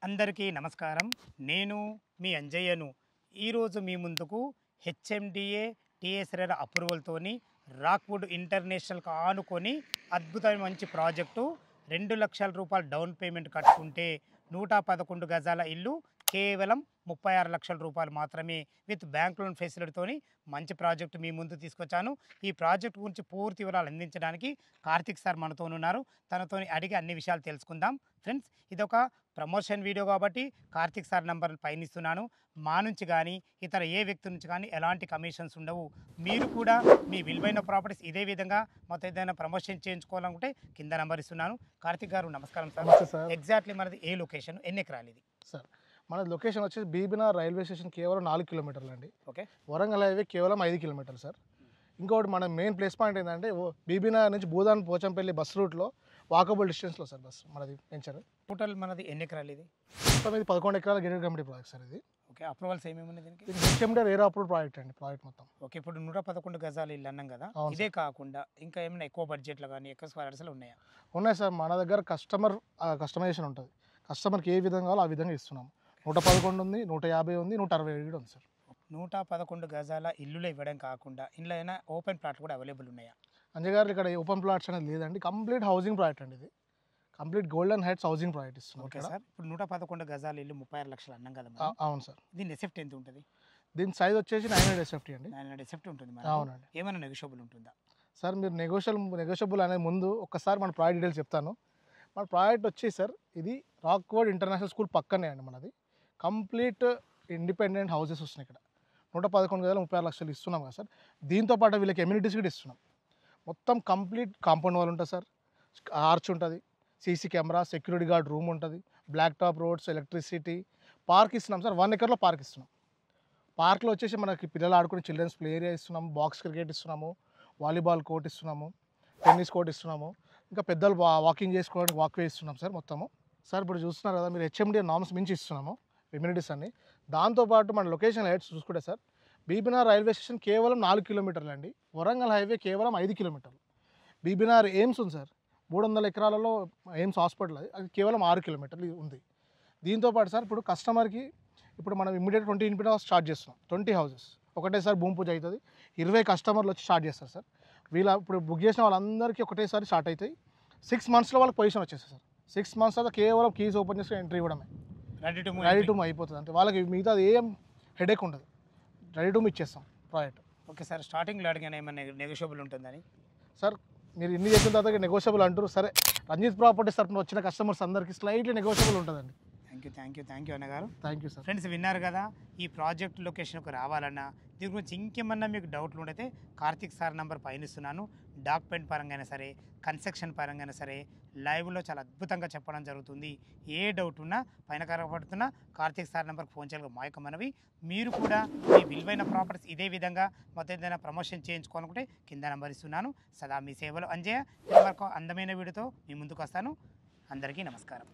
అందరికీ నమస్కారం. నేను మీ అంజయ్యను. ఈరోజు మీ ముందుకు హెచ్ఎండిఏ టీఎస్ఆర్ అప్రూవల్తోని రాక్వుడ్ ఇంటర్నేషనల్కి ఆనుకొని అద్భుతమైన మంచి ప్రాజెక్టు. 2,00,000 రూపాయలు డౌన్ పేమెంట్ కట్టుకుంటే 111 గజాల ఇల్లు కేవలం 36 లక్షల రూపాయలు మాత్రమే విత్ బ్యాంక్ లోన్ ఫెసిలిటీతోని మంచి ప్రాజెక్టు మీ ముందు తీసుకొచ్చాను. ఈ ప్రాజెక్టు గురించి పూర్తి వివరాలు అందించడానికి కార్తిక్ సార్ మనతో ఉన్నారు. తనతోని అడిగి అన్ని విషయాలు తెలుసుకుందాం. ఫ్రెండ్స్, ఇదొక ప్రమోషన్ వీడియో కాబట్టి కార్తిక్ సార్ నంబర్ పైన ఇస్తున్నాను. మా నుంచి కానీ ఇతర ఏ వ్యక్తి నుంచి కానీ ఎలాంటి కమిషన్స్ ఉండవు. మీరు కూడా మీ విలువైన ప్రాపర్టీస్ ఇదే విధంగా మొత్తం ఏదైనా ప్రమోషన్ చేయించుకోవాలనుకుంటే కింద నంబర్ ఇస్తున్నాను. కార్తిక్ గారు నమస్కారం సార్. ఎగ్జాక్ట్లీ మనది ఏ లొకేషన్, ఎన్ని ఎకరాలు ఇది? సార్ మన లొకేషన్ వచ్చేసి బీబీనార్ రైల్వే స్టేషన్ కేవలం 4 కిలోమీటర్లు అండి. ఓకే. వరంగల్ హైవే కేవలం 5 కిలోమీటర్లు సార్. ఇంకోటి మన మెయిన్ ప్లేస్ పాయింట్ ఏంటంటే బీబీనార్ నుంచి భూదాన్ పోచంపల్లి బస్ రూట్లో వాకబుల్ డిస్టెన్స్లో సార్ బస్ మనది వెంచర్. టోటల్ మనది ఎన్ని ఎకరాలు ఇది? మొత్తం ఇది 11 ఎకరాల గేటెడ్ కమిటీ ప్రాజెక్ట్ సార్ ఇది. ఓకే. అప్రూవల్స్ ఏమేమి ఉన్నాయి దీనికి? ఇది హెచ్ఎండి రేరా అప్రూవ్ ప్రాజెక్ట్ అండి. ప్రాజెక్ట్ మొత్తం ఓకే. ఇప్పుడు 111 గజాలు ఇల్లు అన్నాం కదా, అవును ఇదే కాకుండా ఇంకా ఏమైనా ఎక్కువ బడ్జెట్లో కానీ ఎక్కువ స్క్వేర్ యార్డ్స్లో ఉన్నాయా? ఉన్నాయి సార్. మన దగ్గర కస్టమైజేషన్ ఉంటుంది. కస్టమర్కి ఏ విధంగా కావాలో ఆ విధంగా ఇస్తున్నాము. 111 ఉంది, 150 ఉంది, 167 ఉంది సార్. 111 గజాల ఇల్లులో ఇవ్వడం కాకుండా ఇంట్లో అయినా ఓపెన్ ప్లాట్లు కూడా అవైలబుల్ ఉన్నాయా? అంజయ్ గారు ఇక్కడ ఓపెన్ ప్లాట్స్ అనేది లేదండి. కంప్లీట్ హౌసింగ్ ప్రాజెక్ట్ అండి ఇది. Complete golden heights housing project ఇస్తున్నాం. Okay sir. ఇప్పుడు 111 గజాల ఇల్లు 36 లక్షలు అన్నాం కదా మనం. అవును సార్. దీని ఎసెప్ట్ ఎంత ఉంటుంది? దీని సైజ్ వచ్చేసి 900 ఎస్ఎఫ్టీ అండి. 900 ఎసెప్ట్ ఉంటుంది. అవునండి. ఏమైనా నెగోషియబుల్ ఉంటుందా సార్? మీరు నెగోషియబుల్ అనేది ముందు ఒక్కసారి మన ప్రాజెక్ట్ డీటెయిల్స్ చెప్తాను. మన ప్రాజెక్ట్ వచ్చి సార్ ఇది రాక్వుడ్ ఇంటర్నేషనల్ స్కూల్ పక్కనే అండి మనది. కంప్లీట్ ఇండిపెండెంట్ హౌసెస్ వస్తున్నాయి ఇక్కడ. 111 గజాలు 36 లక్షలు ఇస్తున్నాం కదా సార్. దీంతో పాటు వీళ్ళకి ఎమ్యూనిటీస్ కూడా ఇస్తున్నాం. మొత్తం కంప్లీట్ కాంపౌండ్ వాల్ ఉంటుంది సార్, ఆర్చ్ ఉంటుంది, CC camera, security guard room ఉంటుంది, black top roads, electricity, park ఇస్తున్నాం సార్. 1 ఎకర్లో పార్క్ ఇస్తున్నాం. పార్క్లో వచ్చేసి మనకి పిల్లలు ఆడుకునే చిల్డ్రన్స్ ప్లే ఏరియా ఇస్తున్నాము, బాక్స్ క్రికెట్ ఇస్తున్నాము, వాలీబాల్ కోర్ట్ ఇస్తున్నాము, టెన్నిస్ కోర్ట్ ఇస్తున్నాము, ఇంకా పెద్దలు వాకింగ్ చేసుకోవడానికి వాక్వే ఇస్తున్నాం సార్ మొత్తము. సార్ ఇప్పుడు చూస్తున్నారు కదా మీరు, హెచ్ఎండి నామ్స్ మించి ఇస్తున్నాము ఎమ్యూనిటీస్ అన్ని. దాంతోపాటు మన లొకేషన్ హైట్స్ చూసుకుంటే సార్ బీబీనార్ రైల్వే స్టేషన్ కేవలం 4 కిలోమీటర్లు అండి. వరంగల్ హైవే కేవలం 5 కిలోమీటర్లు. బీబీనార్ ఎయిమ్స్ ఉంది సార్, 300 ఎకరాలలో ఎయిమ్స్ హాస్పిటల్, అది కేవలం 6 కిలోమీటర్లు ఉంది. దీంతోపాటు సార్ ఇప్పుడు కస్టమర్కి ఇప్పుడు మనం ఇమ్మీడియట్ 20 యూనిట్ హౌస్ స్టార్ట్ చేస్తున్నాం. 20 హౌసెస్ ఒకటేసారి భూమి పూజ అవుతుంది. 20 కస్టమర్లు వచ్చి స్టార్ట్ చేస్తారు సార్. ఇప్పుడు బుక్ చేసిన వాళ్ళందరికీ ఒకటేసారి స్టార్ట్ అవుతాయి. 6 మంత్స్లో వాళ్ళకి పొజిషన్ వచ్చేస్తుంది సార్. 6 మంత్స్ తర్వాత కేవలం కీస్ ఓపెన్ చేసుకుని ఎంట్రీ ఇవ్వడమే, రెడీ టు మూవ్ అయిపోతుంది. అంటే వాళ్ళకి మిగతా ఏం హెడేక్ ఉండదు. రెడీ టు మూవ్ ఇచ్చేస్తాం ప్రాజెక్ట్. Okay sir. స్టార్టింగ్లో అడిగిన ఏమైనా నెగోషియబుల్ ఉంటుందని? సార్ మీరు ఇన్ని చెప్పిన తర్వాత నెగోషియబుల్ అంటారు. సరే, రంజిత్ ప్రాపర్టీస్ తరఫున వచ్చిన కస్టమర్స్ అందరికీ స్లైట్లీ నెగోషియబుల్ ఉంటుందండి. థ్యాంక్ యూ అన్నగారు. Thank you sir. ఫ్రెండ్స్, విన్నారు కదా, ఈ ప్రాజెక్ట్ లొకేషన్కు రావాలన్నా దీని గురించి ఇంకేమన్నా మీకు డౌట్లు ఉంటే కార్తిక్ సార్ నంబర్ పైన ఇస్తున్నాను. డాక్యుమెంట్ పరంగా అయినా సరే, కన్స్ట్రక్షన్ పరంగా అయినా సరే లైవ్లో చాలా అద్భుతంగా చెప్పడం జరుగుతుంది. ఏ డౌట్ ఉన్నా పైన కనబడుతున్నా కార్తిక్ సార్ నెంబర్కి ఫోన్ చేయాలి. మా యొక్క మనవి, మీరు కూడా మీ విలువైన ప్రాపర్టీస్ ఇదే విధంగా మొత్తం ఏదైనా ప్రమోషన్ చేయించుకోవాలనుకుంటే కింద నెంబర్ ఇస్తున్నాను. సదా మీ సేవలు అంజయ్య. మరొక అందమైన వీడియోతో మీ ముందుకు వస్తాను. అందరికీ నమస్కారం.